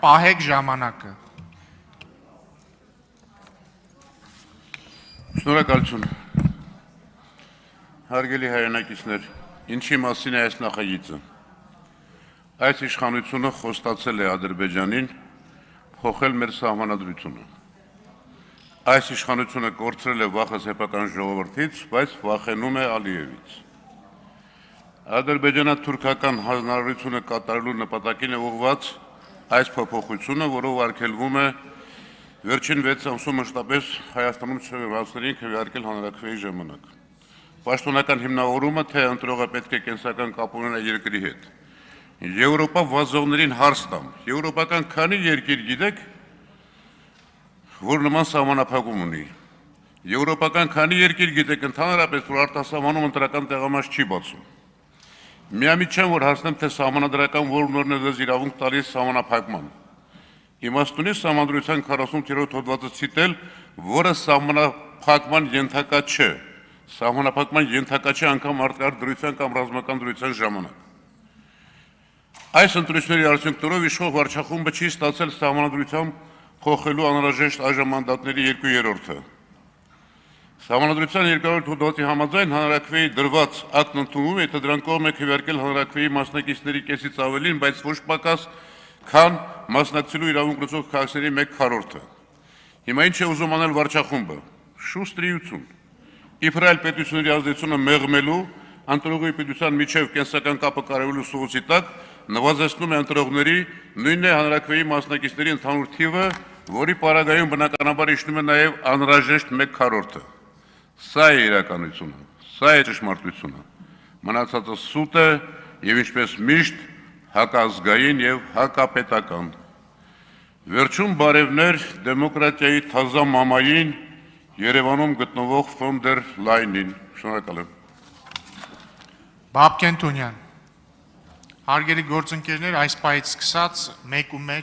պահեք ժամանակը։ Շնորհակալություն։ Հարգելի հայրենակիցներ, ինչի մասին է այս նախագիծը։ Այս իշխանությունը խոստացել է Ադրբեջանին փոխել մեր սահմանադրությունը։ Այս իշխանությունը կորցրել է վախը սեփական ժողովրդից, բայց վախենում է Ալիևից։ Ադրբեջանա-թուրքական հանրահարությունը կատարելու նպատակին է ուղղված այս փոփոխությունը, որով արգելվում է վերջին 6 ամսում մշտապես Հայաստանում չվերացներին քվեարկել հանրաքվեի ժամանակ։ Պաշտոնական հիմնավորումը, թե ընտրողը պետք է կենսական կապ ունենա երկրի հետ։ Եվրոպա վազողներին հարց տամ, եվրոպական քանի երկիր գիտեք, որ նման սահմանափակում ունի։ Եվրոպական քանի երկիր գիտեք ընդհանրապես, որ արտասահմանում ընտրական տեղամաս չի բացում։ Միամիտ չեմ, որ հասնեմ, թե սահմանադրական որ նորն է դες իրավունք տալիս սահմանափակման։ Իմաստունի սահմանադրության 48-րդ հոդվածը ցիտել, որը սահմանափակման ենթակա չէ։ Սահմանափակման ենթակա չէ անգամ արտարք դրության կամ ռազմական դրության ժամանակ։ Այս ընտրությունների արդյունքներով իշխող վարչախումբը չի ստացել սահմանադրությամբ փոխելու անհրաժեշտ այժմանդատների 2/3-ը։ Սահմանադրության 2-րդ հոդվածի համաձայն հանրաքվեի դրված ակտն ընդունվում է, եթե դրան կողմ է քվեարկել հանրաքվեի մասնակիցների կեսից ավելին, բայց ոչ պակաս, քան մասնակցելու իրավունք ունեցող քաղաքացիների 1/4-ը։ Հիմա ինչ է ուզում անել վարչախումբը։ Շուստրիություն։ Իբր այլ պետությունների ազդեցությունը մեղմելու, ընտրողի պետության միջև կենսական կապը կարևորելու սուղոցի տակ նվազեցնում է ընտրողների, նույնն է հանրաքվեի մասնակիցների ընդհանուր թիվը, որի պարագայում բնականաբար իջնում է նաև անհրաժեշտ 1/4-ը։ Սա է իրականությունը, սա է ճշմարտությունը։ Մնացածը սուտ է եւ ինչպես միշտ հակազգային եւ հակապետական։ Վերջում բարևներ դեմոկրատիայի թազա մամային Երևանում գտնվող ֆոն դեր Լայնին։ Շնորհակալ եմ։ Բաբկեն Թունյան։ Հարգելի գործընկերներ, այս պահից սկսած 1:1